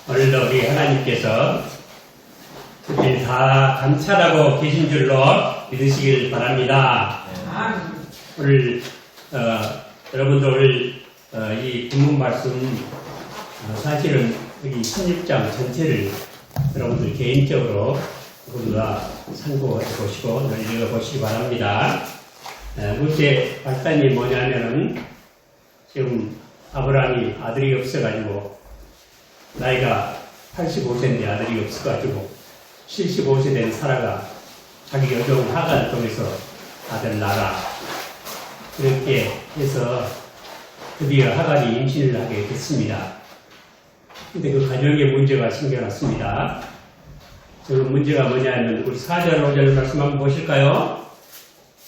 오늘도 우리 하나님께서 우리를 다 감찰하고 계신 줄로 믿으시길 바랍니다. 오늘 여러분들 오늘 이 본문 말씀 사실은 여기 16장 전체를 여러분들 개인적으로 모두가 참고해 보시고 읽어 보시기 바랍니다. 문제 발단이 뭐냐면은 지금 아브라함이 아들이 없어가지고 나이가 85세인데 아들이 없어가지고 75세 된 사라가 자기 여종 하가를 통해서 아들 낳아라 그렇게 해서 드디어 하갈이 임신을 하게 됐습니다. 근데 그 가정에 문제가 생겨났습니다. 그 문제가 뭐냐면 우리 4절 5절 말씀 한번 보실까요?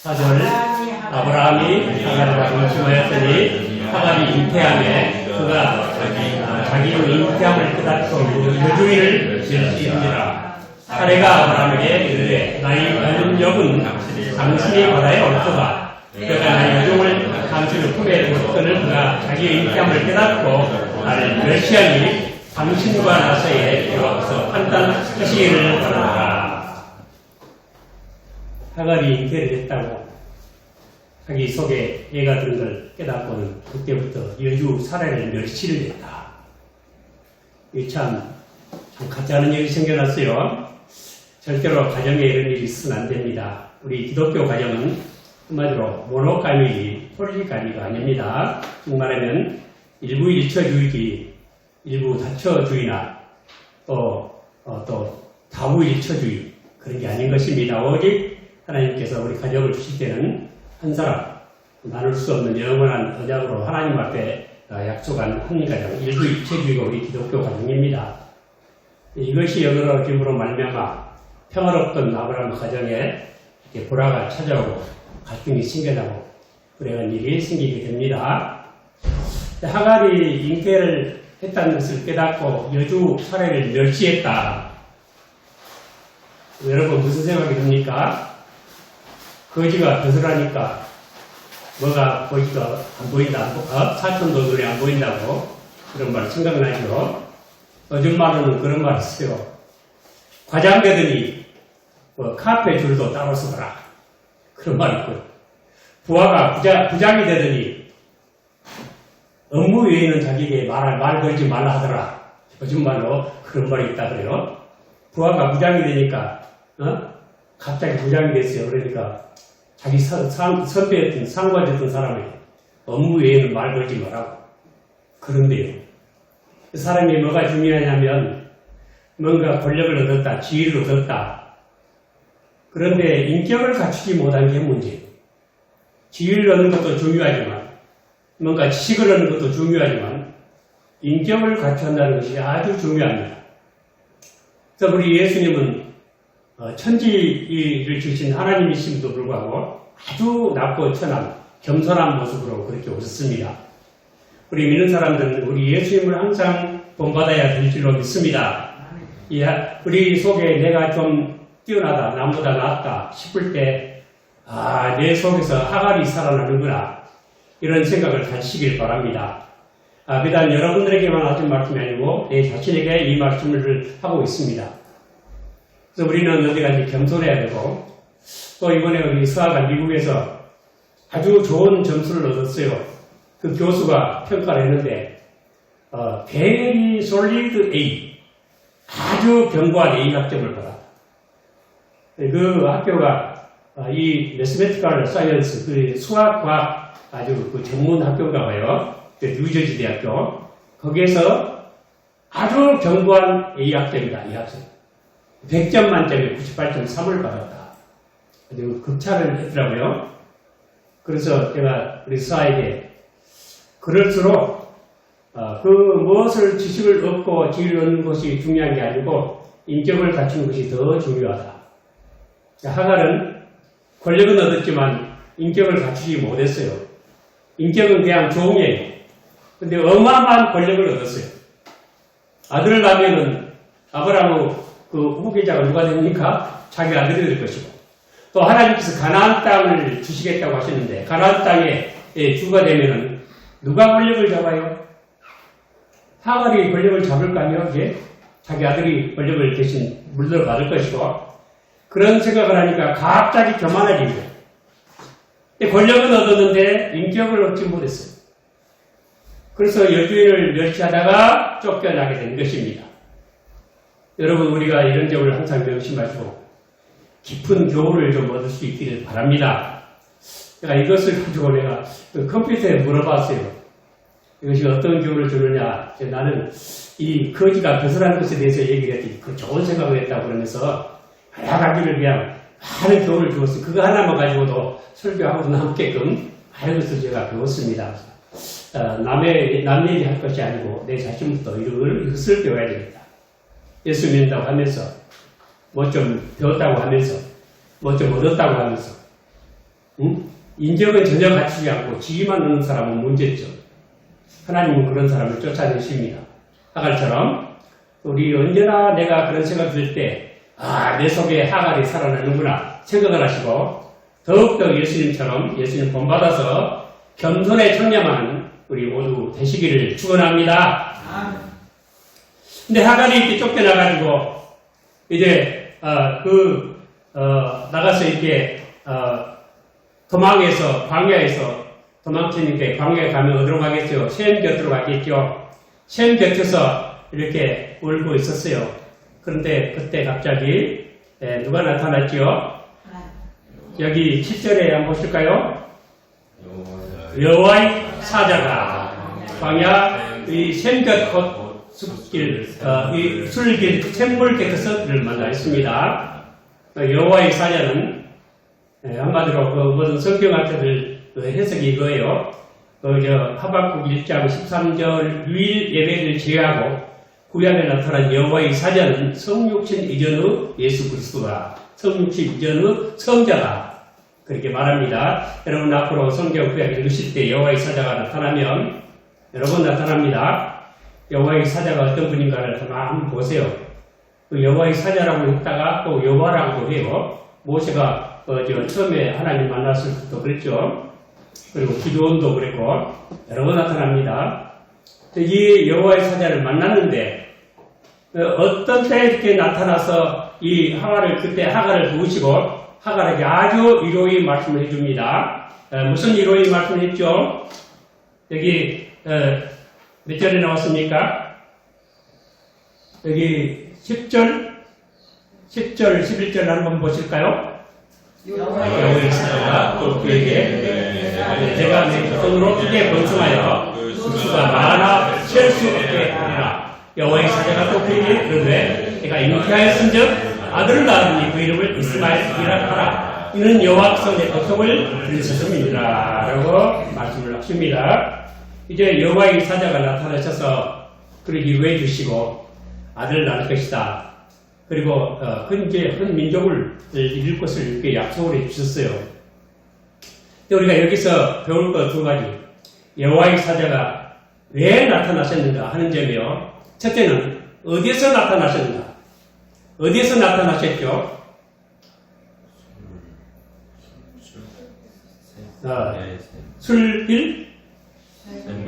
4절 아브라함이 하갈과 임신하였더니 하갈이 잉태하며 그가 자기의 잉태함을 깨닫고 여주인을 멸시합니다. 사례가 아브라함에게 이르되 나의 많은 여분 당신이 바다에 옳도다. 그가 나의 여종을 당신의 품에 뒀거늘 그가 자기의 잉태함을 깨닫고 나를 멸시하니 당신과 나 사이에 들어와서 판단하시기를 바랍니다. 하갈이 잉태를 했다고 자기 속에 애가 든 걸 깨닫고는 그때부터 여주 사례를 멸시를 했다. 이 참 가짜는 일이 생겨났어요. 절대로 가정에 이런 일이 있으면 안 됩니다. 우리 기독교 가정은 한마디로 모노가미, 폴리가미가 아닙니다. 즉 말하면 일부 일처주의지, 일부 다처주의나 또 다우일처주의 그런 게 아닌 것입니다. 오직 하나님께서 우리 가정을 주실 때는 한 사람, 나눌 수 없는 영원한 언약으로 하나님 앞에 약속한 한 가정, 일부 일체주의가 우리 기독교 가정입니다. 이것이 여러 힘으로 말미암아 평화롭던 아브라함 가정에 이렇게 불화가 찾아오고 갈등이 생겨나고 그런 일이 생기게 됩니다. 하갈이 잉태를 했다는 것을 깨닫고 여주 사례를 멸시했다. 여러분 무슨 생각이 듭니까? 거지가 벼슬하니까 뭐가 거지가 안 보인다, 사촌도 눈에 안 보인다고 그런 말 생각나죠? 요즘 말로는 그런 말 있어요. 과장 되더니 카페 줄도 따로 서더라. 그런 말 있고요. 부하가 부장이 되더니 업무 외에는 자기에게 말 걸지 말라 하더라. 요즘 말로 그런 말이 있다 그래요. 부하가 부장이 되니까 갑자기 부장이 됐어요. 그러니까 자기 선배였던 상관됐던 사람에게 업무 외에는 말 걸지 말라고. 그런데요. 그 사람이 뭐가 중요하냐면 뭔가 권력을 얻었다, 지위를 얻었다. 그런데 인격을 갖추지 못한 게 문제예요. 지위를 얻는 것도 중요하지만 뭔가 지식을 얻는 것도 중요하지만 인격을 갖춘다는 것이 아주 중요합니다. 그래서 우리 예수님은 천지를 주신 하나님이심에도 불구하고 아주 낮고 천한 겸손한 모습으로 그렇게 오셨습니다. 우리 믿는 사람들은 우리 예수님을 항상 본받아야 될 줄로 믿습니다. 우리 속에 내가 좀 뛰어나다, 남보다 낫다 싶을 때 내 속에서 하갈이 살아나는구나 이런 생각을 가지시길 바랍니다. 비단 여러분들에게만 하신 말씀이 아니고 내 자신에게 이 말씀을 하고 있습니다. 그래서 우리는 어디까지 겸손해야 되고 또 이번에 우리 수아가 미국에서 아주 좋은 점수를 얻었어요. 그 교수가 평가를 했는데 very solid A 아주 견고한 A 학점을 받았다. 그 학교가 이 매스메티컬 사이언스 그 수학과학 아주 그 전문 학교인가 봐요. 뉴저지 대학교 거기에서 아주 견고한 A 학점이다. 이 학점 100점 만점에 98.3을 받았다. 아주 극찬을 했더라고요. 그래서 제가 우리 수아에게 그럴수록 그 무엇을 지식을 얻고 지위를 얻는 것이 중요한 게 아니고 인격을 갖추는 것이 더 중요하다. 하갈은 권력은 얻었지만 인격을 갖추지 못했어요. 인격은 그냥 종이에요. 근데 어마어마한 권력을 얻었어요. 아들을 낳으면은 아브라함의 그 후계자가 누가 됩니까? 자기 아들이 될 것이고 또 하나님께서 가나안 땅을 주시겠다고 하셨는데 가나안 땅에 주가 되면은 누가 권력을 잡아요? 하갈이 권력을 잡을까요? 이제 자기 아들이 권력을 대신 물러받을 것이고 그런 생각을 하니까 갑자기 교만해지고 권력은 얻었는데 인격을 얻지 못했어요. 그래서 여주인을 멸시하다가 쫓겨나게 된 것입니다. 여러분 우리가 이런 점을 항상 명심하시고 깊은 교훈을 좀 얻을 수 있기를 바랍니다. 제가 이것을 가지고 내가 컴퓨터에 물어봤어요. 이것이 어떤 교훈을 주느냐. 나는 이 거지가 배설하는 것에 대해서 얘기를 했더니 그 좋은 생각을 했다고 그러면서 알아가기를 위한 많은 교훈을 주었어요. 그거 하나만 가지고도 설교하고도 남게끔 많은 것을 제가 배웠습니다. 남 얘기할 것이 아니고 내 자신부터 이것을 배워야 됩니다. 예수 믿는다고 하면서 뭐 좀 배웠다고 하면서 뭐 좀 얻었다고 하면서 인격은 전혀 갖추지 않고 지위만 얻는 사람은 문제죠. 하나님은 그런 사람을 쫓아내십니다. 하갈처럼 우리 언제나 내가 그런 생각 들 때 내 속에 하갈이 살아나는구나 생각을 하시고 더욱더 예수님처럼 예수님 본받아서 겸손에 청렴한 우리 모두 되시기를 축원합니다. 근데 하갈이 이렇게 쫓겨나가지고 이제 나가서 이렇게 도망에서 광야에서 도망치니까 광야에 가면 어디로 가겠죠? 셈 곁으로 가겠죠. 셈 곁에서 이렇게 울고 있었어요. 그런데 그때 갑자기 누가 나타났죠? 여기 7절에 한번 보실까요? 여호와의 사자가 광야 이 셈곁 숲길, 이 술길 샘물 곁에서 그를 만나있습니다. 여호와의 사자는 한마디로 모든 성경학자들 해석이 이거예요. 하박국 1장 13절 유일 예배를 제외하고 구약에 나타난 여호와의 사자는 성육신 이전의 예수 그리스도가 성육신 이전의 성자다. 그렇게 말합니다. 여러분 앞으로 성경 구약 읽으실 때 여호와의 사자가 나타나면 여러 번 나타납니다. 여호와의 사자가 어떤 분인가를 한번 보세요. 그 여호와의 사자라고 했다가 또 여호와라고 해요. 모세가 처음에 하나님 만났을 때도 그랬죠. 그리고 기드온도 그랬고 여러 번 나타납니다. 이 여호와의 사자를 만났는데 어떤 때 이렇게 나타나서 이 그때 하갈을 도우시고 하갈에게 아주 위로의 말씀을 해줍니다. 무슨 위로의 말씀을 했죠? 여기 몇 절에 나왔습니까? 여기 10절, 11절 한번 보실까요? 여호와의 사자가 또 그에게 내가 내 손으로 크게 번성하여 수가 많아 셀 수 없게 하리라. 여호와의 사자가 또 그에게 이르되 내가 잉태하였은즉 아들을 낳으니 그 이름을 이스마엘이라 하라. 이는 여호와께서 내 고통을 들으셨음이니라 라고 말씀을 하십니다. 이제 여호와의 사자가 나타나셔서 그를 위로해 주시고 아들을 낳을 것이다. 그리고 큰 민족을 이룰 것을 이렇게 약속을 해 주셨어요. 우리가 여기서 배울 것 두 가지. 여호와의 사자가 왜 나타나셨는가 하는 점이요. 첫째는 어디에서 나타나셨는가? 어디에서 나타나셨죠? 술길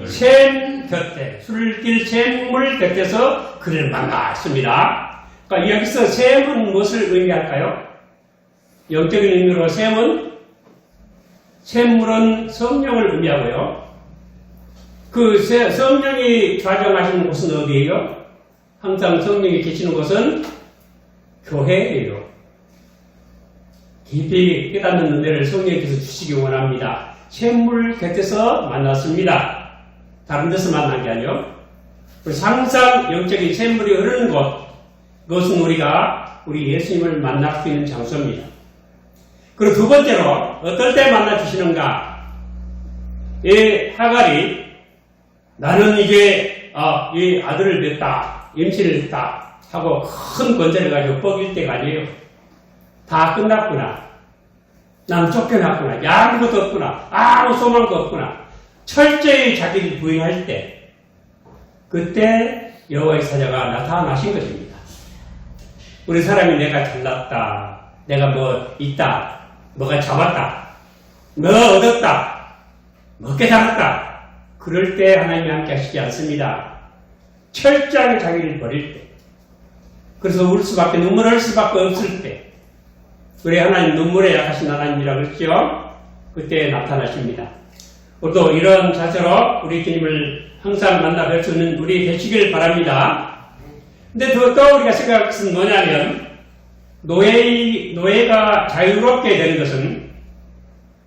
샘 곁에, 술길 샘물 곁에서 그를 만났습니다. 그러니까 여기서 샘은 무엇을 의미할까요? 영적인 의미로 샘물은 성령을 의미하고요. 그 성령이 좌정하시는 곳은 어디예요? 항상 성령이 계시는 곳은 교회예요. 깊이 깨닫는 은혜를 성령께서 주시기 원합니다. 샘물 곁에서 만났습니다. 다른 데서 만난 게 아니요. 그래서 항상 영적인 샘물이 흐르는 곳, 그것은 우리 예수님을 만날 수 있는 장소입니다. 그리고 두 번째로 어떨 때 만나주시는가? 이 하갈이 나는 이제 이 아들을 냈다, 임신을 했다 하고 큰 권세를 가지고 뻐길 때가 아니에요. 다 끝났구나. 난 쫓겨났구나. 아무것도 없구나. 아무 소망도 없구나. 철저히 자기를 부인할 때 그때 여호와의 사자가 나타나신 것입니다. 우리 사람이 내가 잘났다, 내가 뭐 있다, 뭐가 잡았다, 뭐 얻었다, 뭐 깨달았다, 그럴 때 하나님이 함께 하시지 않습니다. 철저하게 자기를 버릴 때, 그래서 울 수밖에, 눈물을 흘릴 수밖에 없을 때, 우리 하나님 눈물에 약하신 하나님이라 그랬죠? 그때 나타나십니다. 또 이런 자세로 우리 주님을 항상 만나 뵐 수 있는 우리 되시길 바랍니다. 근데 또 우리가 생각할 것은 뭐냐면, 노예가 자유롭게 되는 것은,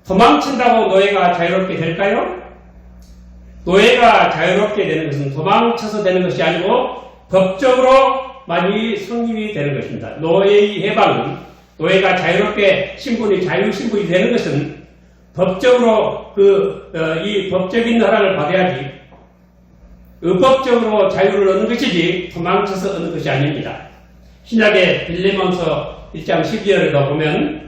도망친다고 노예가 자유롭게 될까요? 노예가 자유롭게 되는 것은 도망쳐서 되는 것이 아니고 법적으로 많이 성립이 되는 것입니다. 노예의 해방은, 노예가 자유롭게 자유신분이 되는 것은 법적으로 이 법적인 허락을 받아야지, 율법적으로 자유를 얻는 것이지 도망쳐서 얻는 것이 아닙니다. 신약의 빌레몬서 1장 12절에도 보면,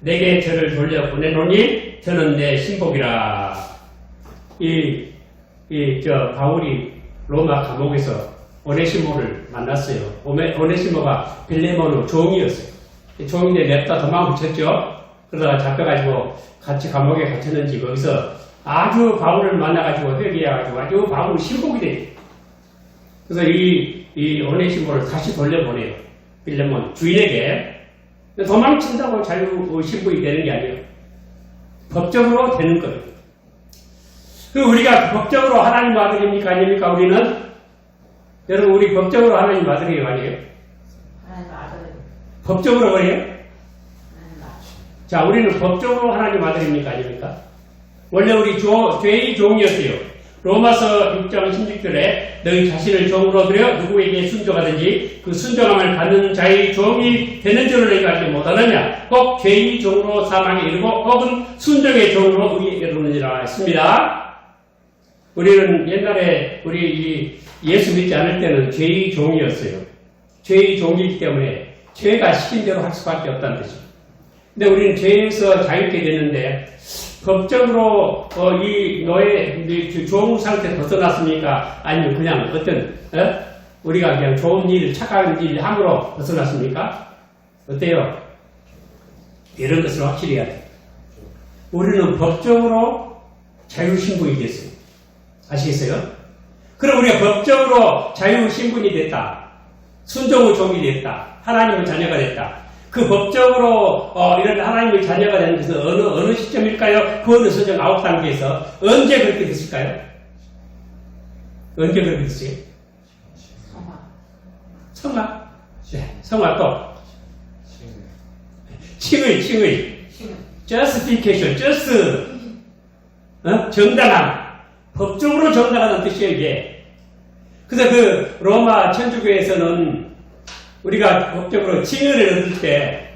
내게 저를 돌려 보내노니 저는 내 신복이라. 바울이 로마 감옥에서 오네시모를 만났어요. 오네시모가 빌레몬의 종이었어요. 종인데 냅다 도망을 쳤죠. 그러다가 잡혀가지고 같이 감옥에 갇혔는지 거기서 아주 바울을 만나가지고 회개해가지고 아주 바울이 신복이 돼요. 그래서 이 오네시모를 다시 돌려보내요. 빌레몬 주인에게. 도망친다고 자유 신분이 되는 게 아니에요. 법적으로 되는 거예요. 우리가 법적으로 하나님 아들입니까? 아닙니까? 우리는? 여러분, 우리 법적으로 하나님 아들이에요? 아니에요? 하나님 아들. 법적으로 그래요? 하나님 아들. 자, 우리는 법적으로 하나님 아들입니까? 아닙니까? 원래 우리 죄의 종이었어요. 로마서 6장 16절에 너희 자신을 종으로 들여 누구에게 순종하든지 그 순종함을 받는 자의 종이 되는 줄을 너희가 알지 못하느냐? 혹 죄의 종으로 사망에 이르고 혹은 순종의 종으로 의에 이르느니라 했습니다. 우리는 옛날에 우리 예수 믿지 않을 때는 죄의 종이었어요. 죄의 종이기 때문에 죄가 시킨 대로 할 수밖에 없다는 뜻이죠. 근데 우리는 죄에서 자유롭게 됐는데 법적으로 이 종 상태 벗어났습니까? 아니면 그냥 어떤 우리가 그냥 좋은 일, 착한 일 함으로 벗어났습니까? 어때요? 이런 것을 확실히 해야 돼요. 우리는 법적으로 자유신분이 됐어요. 아시겠어요? 그럼 우리가 법적으로 자유신분이 됐다. 순종의 종이 됐다. 하나님의 자녀가 됐다. 그 법적으로 이런 하나님의 자녀가 되는 것은 어느 시점일까요? 그 어느 서정 9단계에서 언제 그렇게 됐을까요? 언제 그렇게 됐어요? 성화. 네, 성화 또. 칭의. justification, 정당함. 법적으로 정당하다는 뜻이에요, 이게. 그래서 그 로마 천주교에서는 우리가 법적으로 칭의를 얻을 때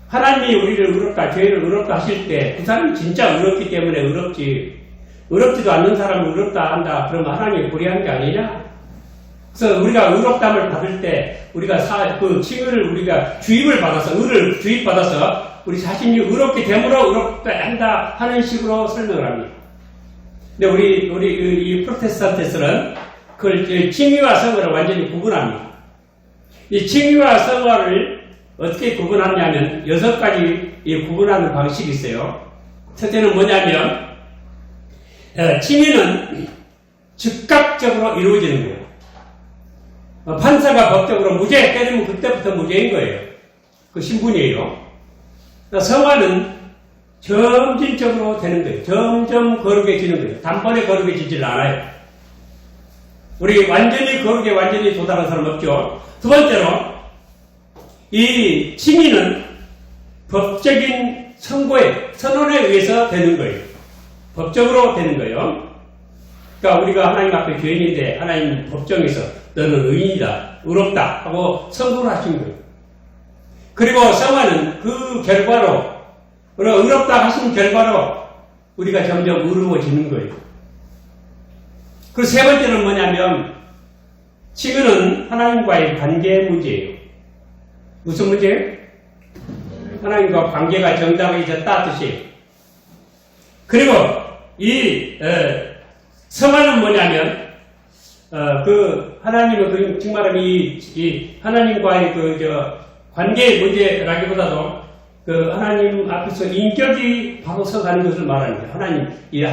하나님이 우리를 의롭다, 죄를 의롭다 하실 때 그 사람이 진짜 의롭기 때문에 의롭지, 의롭지도 않는 사람을 의롭다 한다 그러면 하나님이 불의한 게 아니냐? 그래서 우리가 의롭담을 받을 때 우리가 그 칭의를 우리가 주입을 받아서, 의를 주입받아서 우리 자신이 의롭게 됨으로 의롭다 한다 하는 식으로 설명을 합니다. 근데 우리 이 프로테스탄트에서는 그걸 칭의와 성화를 완전히 구분합니다. 이 칭의와 성화를 어떻게 구분하냐면 6가지 구분하는 방식이 있어요. 첫째는 뭐냐면 칭의는 즉각적으로 이루어지는 거예요. 판사가 법적으로 무죄 때리면 그때부터 무죄인 거예요. 그 신분이에요. 성화는 점진적으로 되는 거예요. 점점 거룩해지는 거예요. 단번에 거룩해지질 않아요. 우리 완전히 거룩에 완전히 도달한 사람 없죠. 두 번째로 이 칭의는 법적인 선언에 의해서 되는 거예요. 법적으로 되는 거예요. 그러니까 우리가 하나님 앞에 죄인인데 하나님 법정에서 너는 의인이다, 의롭다 하고 선고를 하신 거예요. 그리고 성화는 그 결과로, 우리가 의롭다 하신 결과로 우리가 점점 의로워지는 거예요. 그리고 세 번째는 뭐냐면 칭의는 하나님과의 관계 문제예요. 무슨 문제예요? 하나님과 관계가 정당해졌다 뜻이에요. 그리고 이 성화는 뭐냐면 그 하나님의 정말 이 하나님과의 관계의 문제라기보다도 그 하나님 앞에서 인격이 바로 서가는 것을 말하는 거예요.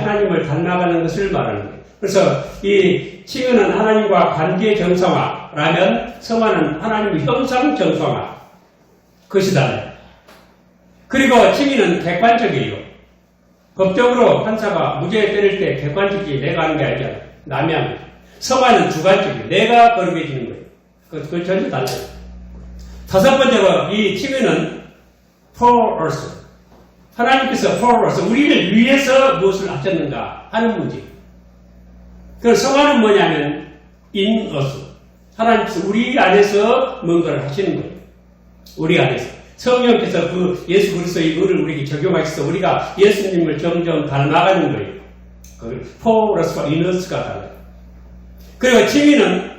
하나님을 닮아가는 것을 말하는 거예요. 그래서 이 칭의는 하나님과 관계 정상화, 정상화라면 성화는 하나님의 형상 정상화. 그것이다. 그리고 칭의는 객관적이에요. 법적으로 판사가 무죄 때릴 때 객관적이 내가 하는 게 아니잖아. 남이 하는 거예요. 성화는 주관적이에요. 내가 거룩해 지는 거예요. 그건 전혀 달라요. 다섯 번째로 이 칭의는 for us. 하나님께서 for us. 우리를 위해서 무엇을 하셨는가 하는 문제. 그 성화는 뭐냐면 in us. 하나님께서 우리 안에서 뭔가를 하시는 거예요. 우리 안에서. 성령께서 그 예수 그리스도의 의를 우리에게 적용하셔서 우리가 예수님을 점점 닮아가는 거예요. 그 for us와 in us가 달라요. 그리고 칭의는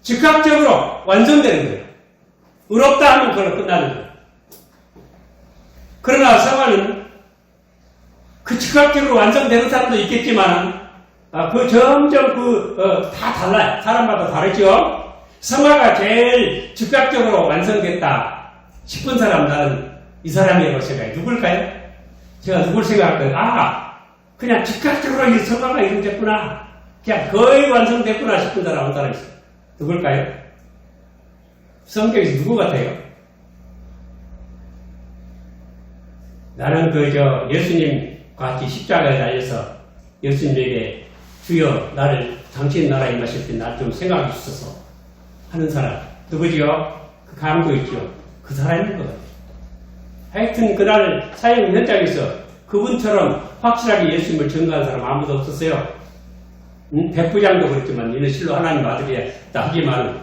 즉각적으로 완성되는 거예요. 의롭다 하면 그걸로 끝나는 거예요. 그러나 성화는 그 즉각적으로 완성되는 사람도 있겠지만 그 점점 다 달라요. 사람마다 다르죠. 성화가 제일 즉각적으로 완성됐다 싶은 사람 나는 이 사람이라고 생각해요. 누굴까요? 제가 누굴 생각할까요? 그냥 즉각적으로 이 성화가 이루어졌구나. 그냥 거의 완성됐구나 싶은 사람 한 사람 있어요. 누굴까요? 성경에서 누구 같아요? 나는 예수님 같이 십자가에 달려서 예수님에게 주여 나를 당신 나라에 임하실 때 나 좀 생각해 주셔서 하는 사람 누구지요? 그 감도 있죠. 그 사람인 것 같아요. 하여튼 그날 사형 현장에서 그분처럼 확실하게 예수님을 증거한 사람 아무도 없었어요. 백부장도 그랬지만 이는 실로 하나님 아들이야 하지만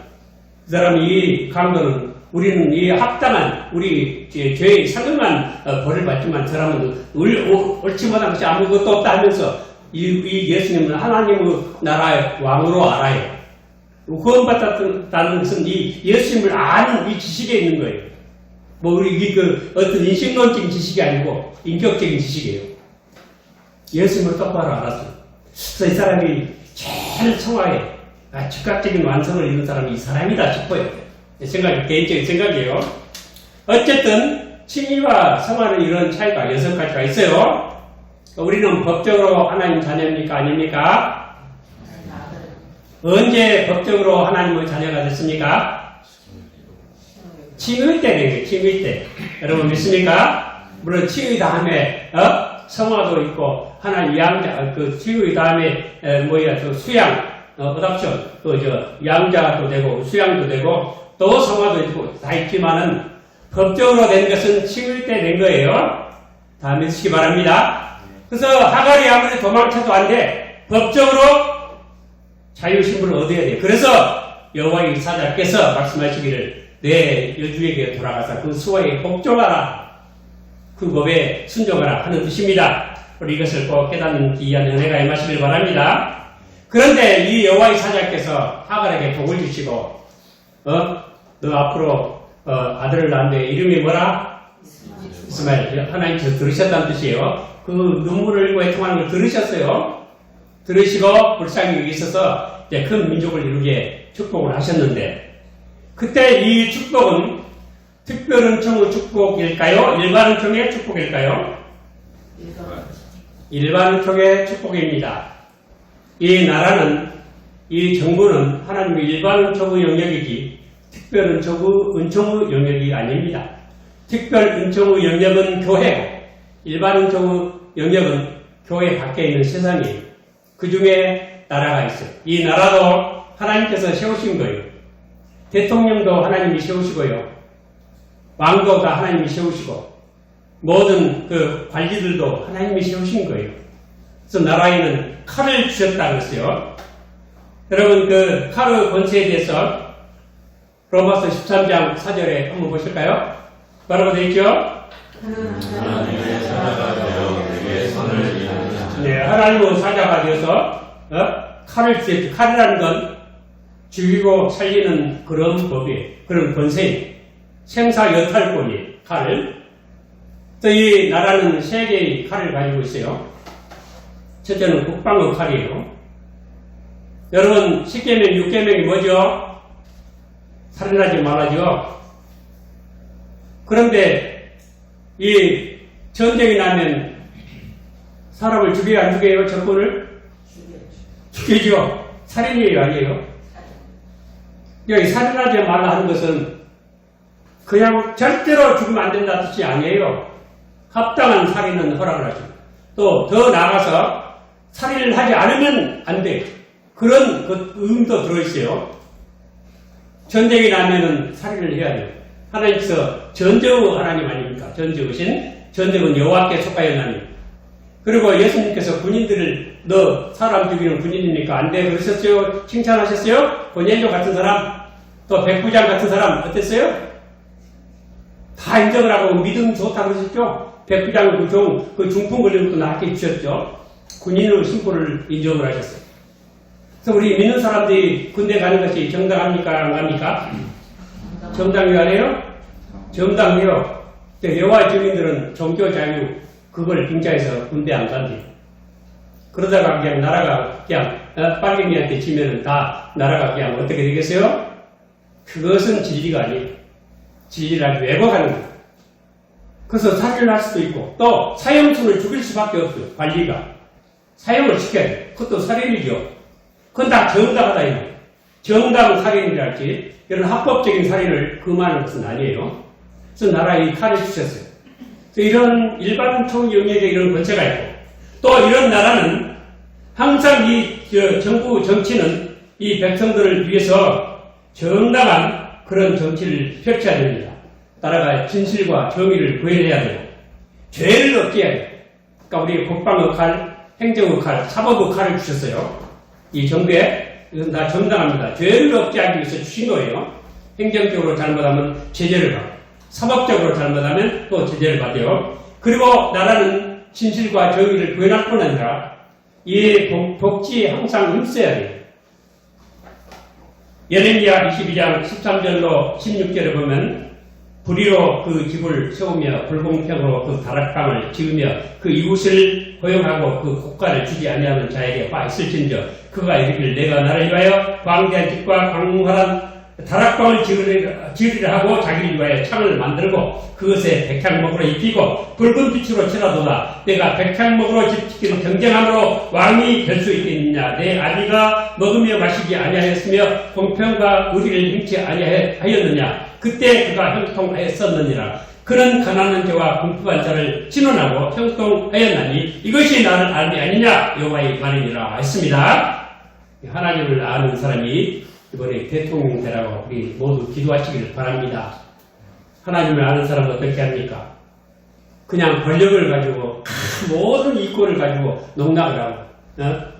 그 사람이 이 감도는 우리는 이 합당한 우리 죄의 상응한 벌을 받지만 그 사람은 옳지 못한 것이 아무것도 없다 하면서 이 예수님은 하나님의 나라의 왕으로 알아요. 구원받았다는 것은 이 예수님을 아는 이 지식에 있는 거예요. 우리 어떤 인식론적인 지식이 아니고 인격적인 지식이에요. 예수님을 똑바로 알았어요. 그래서 이 사람이 제일 성화에 즉각적인 완성을 이룬 사람이 이 사람이다 싶어요. 개인적인 생각이에요. 어쨌든 칭의와 성화는 이런 차이가 6가지가 있어요. 우리는 법적으로 하나님 자녀입니까? 아닙니까? 언제 법적으로 하나님의 자녀가 됐습니까? 칭의 때 된 거예요. 칭의 때. 여러분 믿습니까? 물론 칭의 다음에 성화도 있고 하나님 양자 칭의 다음에 수양 어답션 양자도 되고 수양도 되고 또 성화도 있고 다 있지만은 법적으로 된 것은 칭의 때 된 거예요. 다 믿으시기 바랍니다. 그래서 하갈이 아무리 도망쳐도 안 돼. 법적으로 자유신분을 얻어야 돼. 그래서 여호와의 사자께서 말씀하시기를 내 여주에게 돌아가서 그 수호에 복종하라. 그 법에 순종하라 하는 뜻입니다. 우리 이것을 꼭 깨닫는 귀한 은혜가 임하시길 바랍니다. 그런데 이 여호와의 사자께서 하갈에게 복을 주시고 너 앞으로 아들을 낳는데 이름이 뭐라? 이스마엘. 하나님께서 들으셨다는 뜻이에요. 그 눈물을 흘리고 애통하는 걸 들으셨어요. 들으시고 불쌍히 여기셔서 큰 민족을 이루게 축복을 하셨는데 그때 이 축복은 특별 은총의 축복일까요? 일반 은총의 축복일까요? 일반 은총의 축복입니다. 이 나라는 이 정부는 하나님의 일반 은총의 영역이지 특별 은총의 영역이 아닙니다. 특별 은총의 영역은 교회고 일반 은총의 영역은 교회 밖에 있는 세상이에요. 그 중에 나라가 있어요. 이 나라도 하나님께서 세우신 거예요. 대통령도 하나님이 세우시고요. 왕도 다 하나님이 세우시고 모든 그 관리들도 하나님이 세우신 거예요. 그래서 나라에는 칼을 주셨다고 했어요. 여러분 그 칼의 권세에 대해서 로마서 13장 4절에 한번 보실까요? 뭐라고 되어 있죠? 하나님의 사자가 되어 내게 선을 이루는 네, 하나님의 사자가 되어서 칼을 주셨죠. 칼이라는 건 죽이고 살리는 그런 법이에요. 그런 권세예요. 생사여탈권이에요. 칼을. 또 이 나라는 세 개의 칼을 가지고 있어요. 첫째는 국방의 칼이에요. 여러분 10계명, 6계명이 뭐죠? 살인하지 말아죠. 그런데 이 전쟁이 나면 사람을 죽여야 안 죽여요? 적군을? 죽이죠. 살인이에요, 아니에요? 여기 살인하지 말라 하는 것은 그냥 절대로 죽으면 안 된다는 뜻이 아니에요. 합당한 살인은 허락을 하죠. 또 더 나아가서 살인을 하지 않으면 안 돼. 그런 그 의미도 들어있어요. 전쟁이 나면은 살인을 해야 돼요. 하나님께서 전쟁의 하나님 아닙니까? 전쟁이신 전쟁은 여호와께 속하였나니. 그리고 예수님께서 군인들을 너 사람 죽이는 군인이니까 안 돼 그러셨어요? 칭찬하셨어요? 고넬료 같은 사람, 또 백부장 같은 사람 어땠어요? 다 인정을 하고 믿음 좋다 그러셨죠? 백부장 그 중풍 걸린 것도 낫게 주셨죠? 군인으로 신고를 인정을 하셨어요. 그래서 우리 믿는 사람들이 군대 가는 것이 정당합니까? 안 갑니까? 정당이아니에요? 정당해요. 여호와의 주민들은 종교 자유 그걸 빙자해서 군대 안 간대요. 그러다가 그냥 나라가 그냥 빨갱이한테 지면은 다 나라가 그냥 어떻게 되겠어요? 그것은 진리가 아니에요. 진리를 아주 왜곡하는 거예요. 그래서 살인을 할 수도 있고 또 사형수를 죽일 수밖에 없어요. 관리가. 사형을 시켜야 돼요. 그것도 살인이죠. 그건 다 정당하다 이거. 정당 살인이랄지 이런 합법적인 살인을 금하는 것은 아니에요. 그래서 나라에 이 칼을 주셨어요. 이런 일반 총 영역에 이런 권세가 있고 또 이런 나라는 항상 이 정부 정치는 이 백성들을 위해서 정당한 그런 정치를 펼쳐야 됩니다. 나라가 진실과 정의를 구현해야 돼요. 죄를 없게 해야 돼요. 그러니까 우리 국방의 칼, 행정의 칼, 사법의 칼을 주셨어요. 이 정부에 이건 다 정당합니다. 죄를 없게 하기 위해서 주신 거예요. 행정적으로 잘못하면 제재를 받고 사법적으로 잘못하면 또 제재를 받아요. 그리고 나라는 진실과 정의를 구현할 뿐 아니라 이 복지에 항상 힘써야 돼요. 예레미야 22장 13절로 16절에 보면 불의로 그 집을 세우며 불공평으로 그 다락방을 지으며 그 이웃을 고용하고 그 국가를 주지 아니하는 자에게 화 있을진저 그가 이르기를 내가 나를 위하여 광대한 집과 광활한 다락방을 지으리라 하고 자기를 위하여 창을 만들고 그것에 백향목으로 입히고 붉은 빛으로 칠하도다. 내가 백향목으로 집짓기는 경쟁함으로 왕이 될 수 있겠느냐. 내 아비가 먹으며 마시지 아니하였으며 공평과 의리를 행치 아니하였느냐. 그때 그가 형통하였었느니라. 그는 가난한 자와 궁핍한 자를 진언하고 형통하였나니 이것이 나를 아는 아니냐. 여호와의 말이니라 했습니다. 하나님을 아는 사람이 이번에 대통령 되라고 우리 모두 기도하시기를 바랍니다. 하나님을 아는 사람은 어떻게 합니까? 그냥 권력을 가지고 모든 이권을 가지고 농락을 하고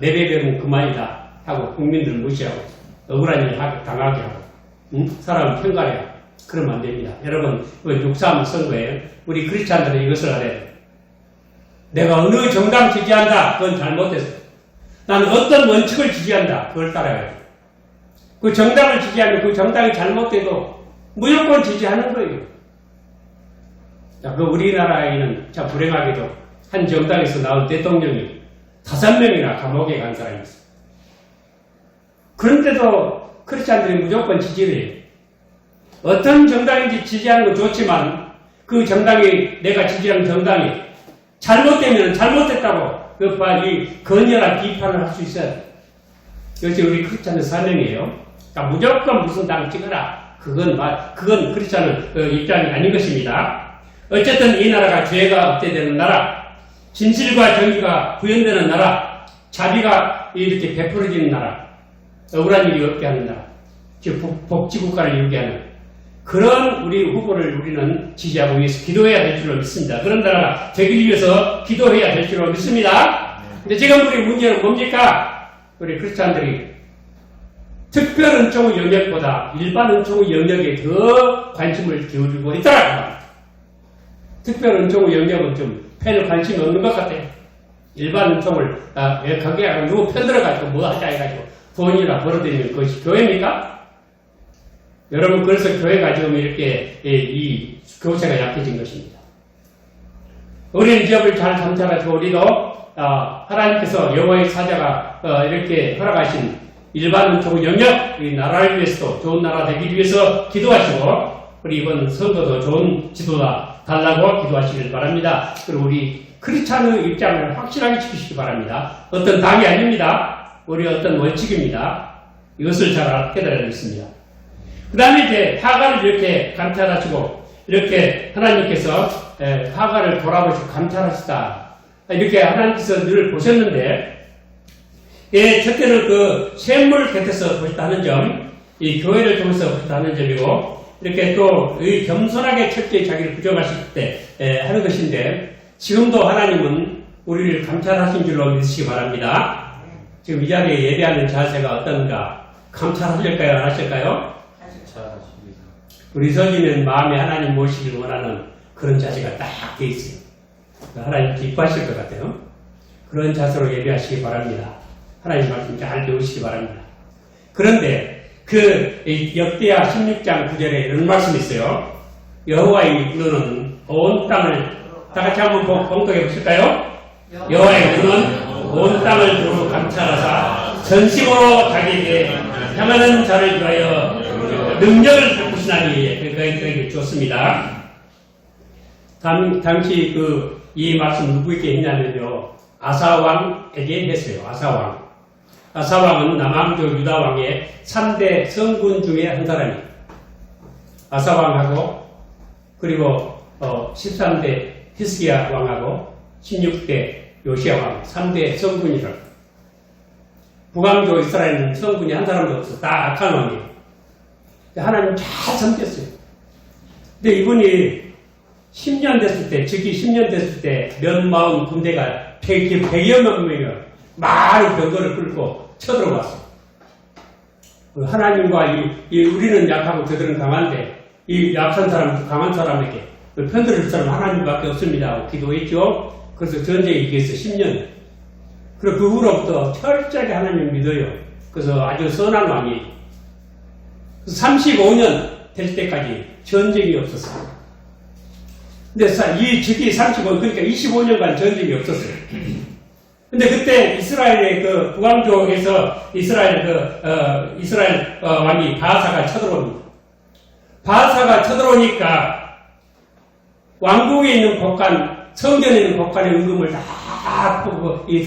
내배배면 그만이다 하고 국민들 무시하고 억울한 일 당하게 하고 사람 평가해요. 그러면 안 됩니다. 여러분 6.3 선거에 우리 크리스찬들은 이것을 알아야 돼요. 내가 어느 정당 지지한다. 그건 잘못됐어. 나는 어떤 원칙을 지지한다. 그걸 따라가야 돼요. 그 정당을 지지하면 그 정당이 잘못돼도 무조건 지지하는 거예요. 자, 그 우리나라에는 참 불행하게도 한 정당에서 나온 대통령이 5명이나 감옥에 간 사람이 있어요. 그런데도 크리스찬들이 무조건 지지를 해요. 어떤 정당인지 지지하는 건 좋지만 그 정당이 내가 지지하는 정당이 잘못되면 잘못됐다고 이 건열한 비판을 할 수 있어야 돼요. 이것이 우리 크리스찬의 사명이에요. 그러니까 무조건 무슨 당 찍어라. 그건 크리스찬의 입장이 아닌 것입니다. 어쨌든 이 나라가 죄가 없대되는 나라, 진실과 정의가 구현되는 나라, 자비가 이렇게 베풀어지는 나라, 억울한 일이 없게 하는 나라, 즉 복지국가를 이루게 하는 그런 우리 후보를 우리는 지지하고 위해서 기도해야 될 줄로 믿습니다. 그런 나라가 되기 위해서 기도해야 될 줄로 믿습니다. 근데 지금 우리 문제는 뭡니까? 우리 크리스찬들이 특별 은총의 영역보다 일반 은총의 영역에 더 관심을 기울이고 있다. 특별 은총의 영역은 좀 팬에 관심이 없는 것 같아요. 일반 은총을 거기에 누구 편들어가지고 뭐 하자 해가지고 돈이나 벌어들이는 것이 교회입니까? 여러분 그래서 교회가 지금 이렇게 이 교세가 약해진 것입니다. 우리는 기업을 잘 감찰해서 우리도 하나님께서 여호와의 사자가 이렇게 허락하신 일반 은총의 영역, 우리 나라를 위해서도 좋은 나라 되기 위해서 기도하시고 우리 이번 선거도 좋은 지도자 달라고 기도하시길 바랍니다. 그리고 우리 크리스찬의 입장을 확실하게 지키시기 바랍니다. 어떤 당이 아닙니다. 우리 어떤 원칙입니다. 이것을 잘 깨달아야 되겠습니다. 그 다음에 이제 하가를 이렇게 감찰하시고, 이렇게 하나님께서 하가를 돌아보시고 감찰하시다. 이렇게 하나님께서 늘 보셨는데, 첫째는 그 샘물 곁에서 보셨다는 점, 이 교회를 통해서 보셨다는 점이고, 이렇게 또 이 겸손하게 철저히 자기를 부정하실 때 하는 것인데, 지금도 하나님은 우리를 감찰하신 줄로 믿으시기 바랍니다. 지금 이 자리에 예배하는 자세가 어떤가? 감찰하실까요? 안 하실까요? 잘하십니다. 우리 서기는 마음에 하나님 모시길 원하는 그런 자세가 딱 돼 있어요. 하나님 기뻐하실 것 같아요. 그런 자세로 예배하시기 바랍니다. 하나님 말씀 잘 배우시기 바랍니다. 그런데 그 역대하 16장 9절에 이런 말씀이 있어요. 여호와의 눈은 온 땅을 다 같이 한번 봉독해 보실까요? 여호와의 눈은 온 땅을 두루 감찰하사 전심으로 자기에게 향하는 자를 위하여 능력을 베푸시나니 그에게 주었습니다. 당시 이 말씀 누구에게 했냐면요, 아사왕에게 했어요. 아사왕은 남왕조 유다왕의 3대 성군 중에 한 사람이에요. 아사왕하고 그리고 13대 히스기야 왕하고 16대 요시야 왕 3대 성군이라고. 북왕조 이스라엘은 성군이 한 사람도 없어. 다 악한 왕이에요. 하나님 잘 섬겼어요. 근데 이분이 10년 됐을 때, 즉위 10년 됐을 때 몇 마음 군대가 100여 명이요. 많은 병거를 끌고 쳐들어왔어요. 하나님과 우리는 약하고 그들은 강한데, 이 약한 사람, 강한 사람에게 편들을 줄 사람은 하나님밖에 없습니다. 기도했죠. 그래서 전쟁이 이겨서 10년. 그리고 그 후로부터 철저하게 하나님을 믿어요. 그래서 아주 선한 왕이에요. 35년 될 때까지 전쟁이 없었어요. 근데 이 즉위 35년, 그러니까 25년간 전쟁이 없었어요. 근데 그때 이스라엘의 그 북왕조에서 이스라엘 왕이 바하사가 쳐들어옵니다. 바하사가 쳐들어오니까 왕궁에 있는 곡간, 성전에 있는 곡간의 은금을 다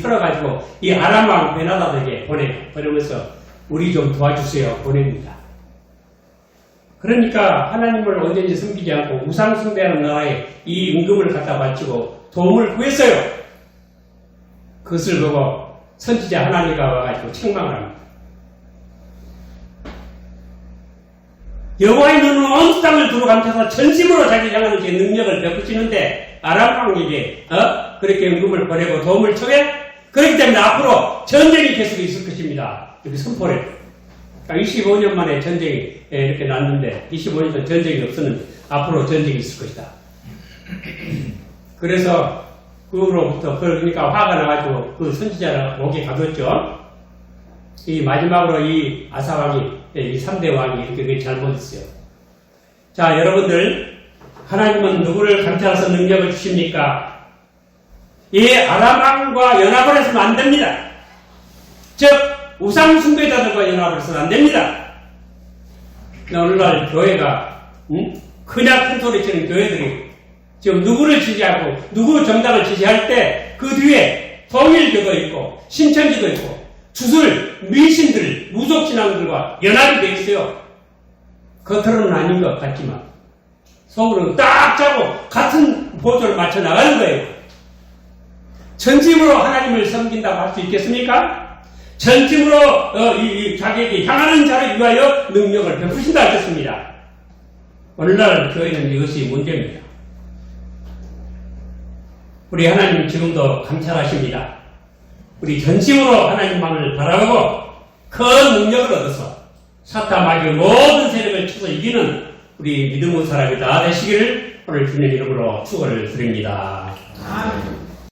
털어가지고 이 아람 왕 베나다에게 보내면서 우리 좀 도와주세요 보냅니다. 그러니까 하나님을 언제든지 섬기지 않고 우상 숭배하는 나라에 이 은금을 갖다 바치고 도움을 구했어요. 그것을 보고 선지자 하나님가 와가지고 책망을 합니다. 여호와의 눈은 온 땅을 두루 감춰서 전심으로 자기 향하는 게 능력을 베푸시는데 아람 왕에게 그렇게 은금을 보내고 도움을 청해? 그렇기 때문에 앞으로 전쟁이 계속 있을 것입니다. 이렇게 선포를 해요. 25년 만에 전쟁이 이렇게 났는데 25년 전 전쟁이 없었는데 앞으로 전쟁이 있을 것이다. 그래서 그 후로부터 그러니까 화가 나가지고 그 선지자를 목에 가뒀죠. 이 마지막으로 이 아사왕이 이 3대 왕이 이렇게 잘못했어요. 자, 여러분들 하나님은 누구를 감찰해서 능력을 주십니까? 이 아람 왕과 연합을 해서는 안 됩니다. 즉 우상 숭배자들과 연합을 해서는 안 됩니다. 오늘날 교회가 그냥 큰 소리 치는 교회들이 지금 누구를 지지하고 누구 정당을 지지할 때 그 뒤에 통일교도 있고 신천지도 있고 주술 미신들 무속신앙들과 연합이 되어 있어요. 겉으로는 아닌 것 같지만 속으로는 딱 짜고 같은 보조를 맞춰 나가는 거예요. 전심으로 하나님을 섬긴다고 할 수 있겠습니까? 전심으로 자기에게 향하는 자를 위하여 능력을 베푸신다 하셨습니다. 오늘날 교회는 이것이 문제입니다. 우리 하나님 지금도 감찰하십니다. 우리 전심으로 하나님만을 바라보고 큰 능력을 얻어서 사탄 마귀의 모든 세력을 쳐서 이기는 우리 믿음의 사람이 다 되시기를 오늘 주님 이름으로 축원을 드립니다. 아멘.